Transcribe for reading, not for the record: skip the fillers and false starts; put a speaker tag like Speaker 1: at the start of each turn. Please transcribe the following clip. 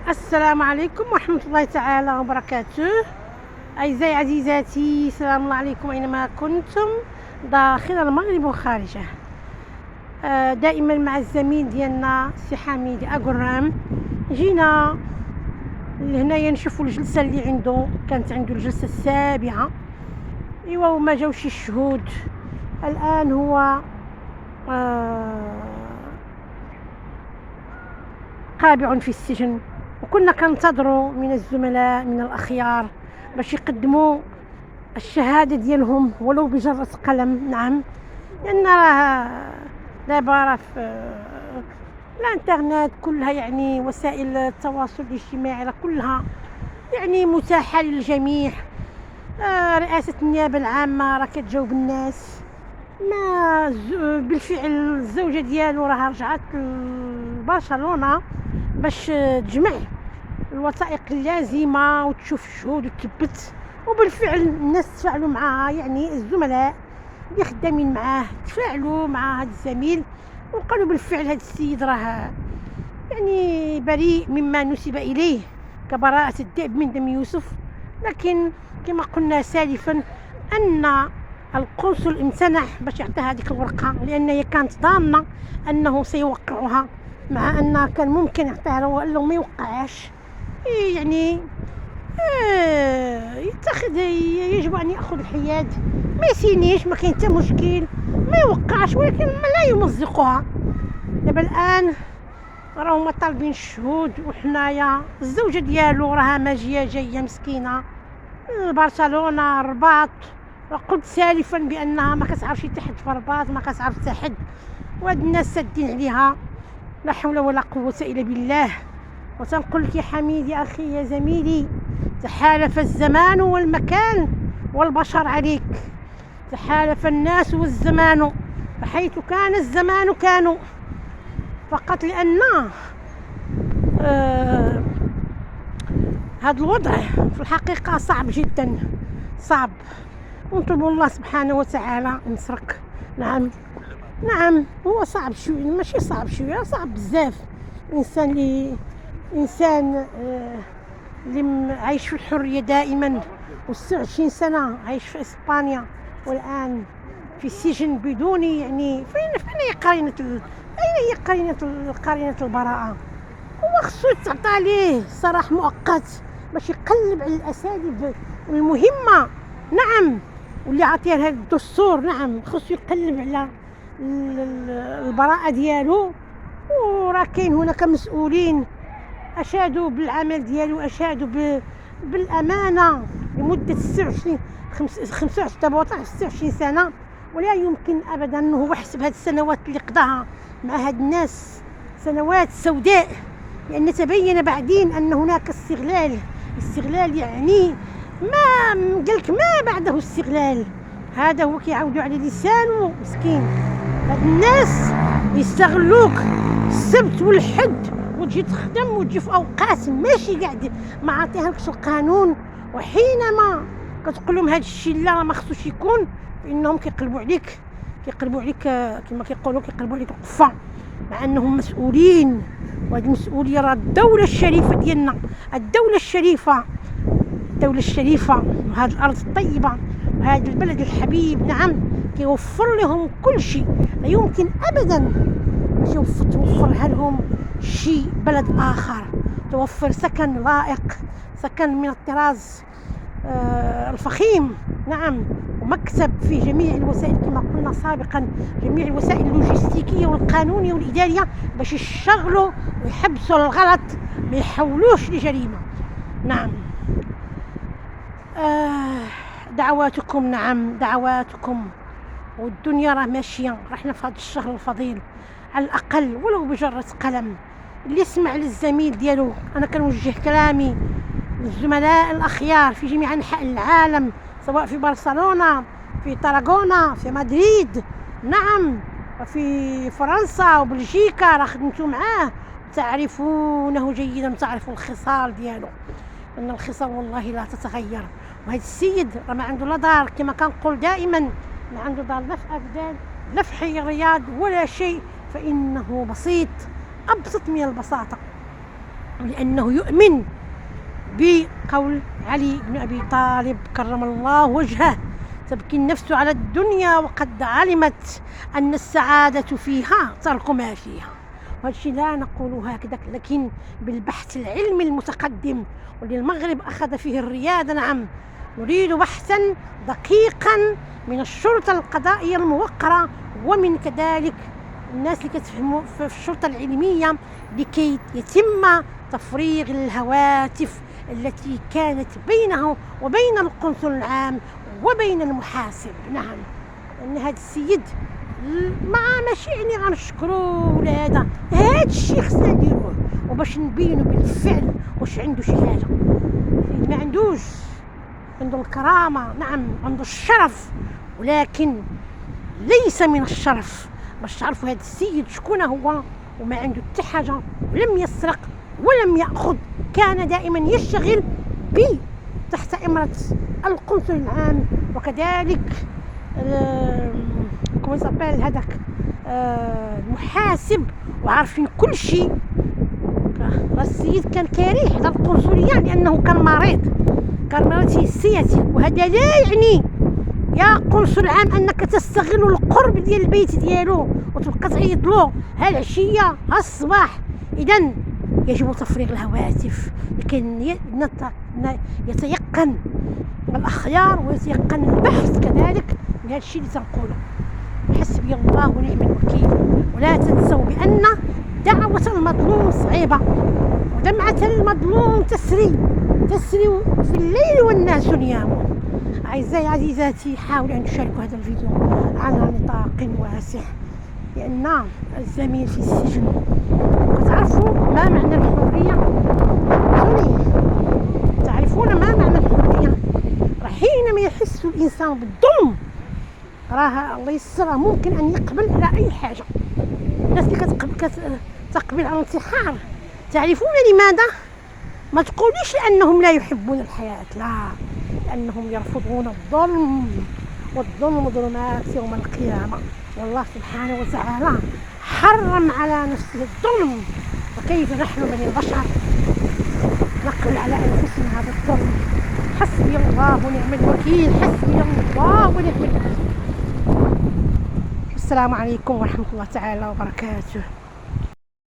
Speaker 1: السلام عليكم ورحمة الله تعالى وبركاته. أعزائي عزيزاتي، سلام الله عليكم أينما كنتم داخل المغرب وخارجه. دائما مع الزميل ديالنا سي حميد أقرام. جينا لهنايا نشوفوا الجلسة اللي كانت عنده الجلسة السابعة. ايوا وما جاوش الشهود. الآن هو قابع في السجن، وكنا كنتظروا من الزملاء من الأخيار باش يقدموا الشهادة ديالهم ولو بجرة قلم. نعم، لأن راه دابا راه في الانترنت كلها، يعني وسائل التواصل الاجتماعي راه كلها يعني متاحة للجميع. رئاسة النيابة العامة راه كتجاوب الناس. ما بالفعل الزوجة ديالو راه رجعت لبرشلونة باش تجمع الوثائق اللازمة وتشوف الشهود وتثبت، وبالفعل الناس تفاعلوا معها، يعني الزملاء اللي خدامين معاه تفاعلوا مع هذا الزميل وقالوا بالفعل هذا السيد راه يعني بريء مما نسب إليه كبراءة الذئب من دم يوسف. لكن كما قلنا سالفا أن القنصل امتنع باش يعطيها هذيك الورقة، لأن هي كانت ظانة أنه سيوقعها، مع أن كان ممكن يعطيها له وقال له ما يوقعهاش. يعني يتخذ، يجب أن يأخذ الحياد، ما يسينيش، ما كاين حتى مشكل، ما يوقعش، ولكن لا يمزقها. دابا الآن راهما طالبين الشهود، وحنايا الزوجة ديالو راها ماجية جاية مسكينة برشلونة الرباط، وقلت سالفا بأنها ما كتعرفش تحد في الرباط، ما كتعرف تحد، وهاد الناس سادين عليها. لا حول ولا قوة إلا بالله. وتنقول لك يا حميد يا أخي يا زميلي، تحالف الزمان والمكان والبشر عليك، تحالف الناس والزمان، فحيث كان الزمان كانوا، فقط لأن هذا الوضع في الحقيقة صعب جدا، صعب، ونطلب الله سبحانه وتعالى نصرك. نعم نعم، هو صعب شوية، ماشي صعب شوية، صعب بزاف. إنسان اللي عايش في الحرية دائما، و26 سنة عايش في إسبانيا، والآن في السجن بدون، يعني فين هي قرينة البراءة؟ هو خصو يتعطى ليه سراح مؤقت باش يقلب على الأساليب المهمة. نعم، واللي عطيه هذا الدستور. نعم، خصو يقلب على البراءة ديالو. وراه كاين هناك مسؤولين أشادوا بالعمل ديالو، أشادوا بالأمانة لمدة 25 دابا 26 سنة، ولا يمكن أبدا أنه هو يحسب هذه السنوات اللي قضاها مع هاد الناس سنوات سوداء، لأن تبين بعدين أن هناك استغلال، يعني ما قالك ما بعده استغلال. هذا هو كيعاودوا على لسانه مسكين. هاد الناس يستغلوك السبت والحد، وتجي تخدم وتجي في اوقات ماشي قاعد ما عطيهالكش القانون، وحينما كتقول لهم هذا الشيء لا ما خصوش يكون، فانهم كيقلبوا عليك كما كيقولوا كيقلبوا عليك القفه، مع انهم مسؤولين. وهذه المسؤوليه راه الدوله الشريفه ديالنا، الدوله الشريفه وهذه الارض الطيبه وهذا البلد الحبيب. نعم، كيوفر لهم كل شيء، لا يمكن ابدا باش توفرها لهم شيء بلد آخر. توفر سكن لائق، سكن من الطراز الفخيم. نعم، ومكتب في جميع الوسائل كما قلنا سابقا، جميع الوسائل اللوجستيكية والقانونية والإدارية باش يشغلوا ويحبسوا الغلط، ما يحولوش لجريمة. نعم، دعواتكم، نعم دعواتكم، والدنيا راه ماشية. رحنا في هذا الشهر الفضيل على الأقل ولو بجرة قلم. اللي يسمع للزميل ديالو، أنا كنوجه كلامي للزملاء الأخيار في جميع أنحاء العالم، سواء في برشلونة، في طراغونا، في مدريد، نعم، في فرنسا وبلجيكا، راه خدمتوا معاه تعرفونه جيدا، تعرفوا الخصال ديالو، أن الخصال والله لا تتغير. وهذا السيد راه ما عنده لا دار، كما كنقول دائما، ما عنده دار لا في أبدان لا في حي الرياض ولا شيء، فإنه بسيط، أبسط من البساطة. لأنه يؤمن بقول علي بن أبي طالب كرم الله وجهه: تبكي النفس على الدنيا وقد علمت أن السعادة فيها ترك ما فيها. وهذا الشيء لا نقول هكذا، لكن بالبحث العلمي المتقدم واللي المغرب أخذ فيه الريادة. نعم، نريد بحثا دقيقا من الشرطة القضائية الموقرة ومن كذلك الناس اللي كتفهموا في الشرطة العلمية، لكي يتم تفريغ الهواتف التي كانت بينه وبين القنصل العام وبين المحاسب. نعم، أن هذا السيد ماشي يعني غنشكروه ولا هذا الشيء خصنا نديروه، وباش نبينوا بالفعل واش عنده شي حاجة. ما عندوش، عنده الكرامة، نعم عنده الشرف، ولكن ليس من الشرف باش تعرفوا هذا السيد شكون هو وما عنده حتى حاجة، ولم يسرق ولم يأخذ، كان دائما يشتغل تحت إمرة القنصل العام وكذلك كما يسمى هذاك المحاسب، وعارفين كل شيء. السيد كان كريه على القنصلية لأنه كان مريض سياسي، وهذا لا يعني يا قنصل عام أنك تستغل القرب ديال البيت ديالو وتبقى تعيط له هالعشية هالصباح. إذن يجب تفريغ الهواتف لكي يتيقن الأخيار ويتيقن البحث كذلك من هذا الشيء اللي تنقوله. حسبي الله ونعم الوكيل. ولا تنسوا بأن دعوة المظلوم صعيبة ودمعة المظلوم تسري في الليل والناس نيام. أعزائي عزيزاتي، حاولوا أن تشاركوا هذا الفيديو على نطاق واسع، لأن الزميل في السجن. وتعرفوا ما معنى الحرية؟ تعرفون ما معنى الحرية؟ حينما يحس الإنسان بالظلم راه الله يسر ممكن أن يقبل على أي حاجة. الناس اللي تقبل على الانتحار، تعرفون لماذا؟ ما تقوليش لأنهم لا يحبون الحياة، لا، لأنهم يرفضون الظلم، والظلم ظلمات يوم القيامة. والله سبحانه وتعالى حرم على نفسه الظلم، وكيف نحن بني البشر نقبل على أنفسنا هذا الظلم؟ حسبي الله ونعم الوكيل، حسبي الله ونعم الوكيل. السلام عليكم ورحمة الله تعالى وبركاته.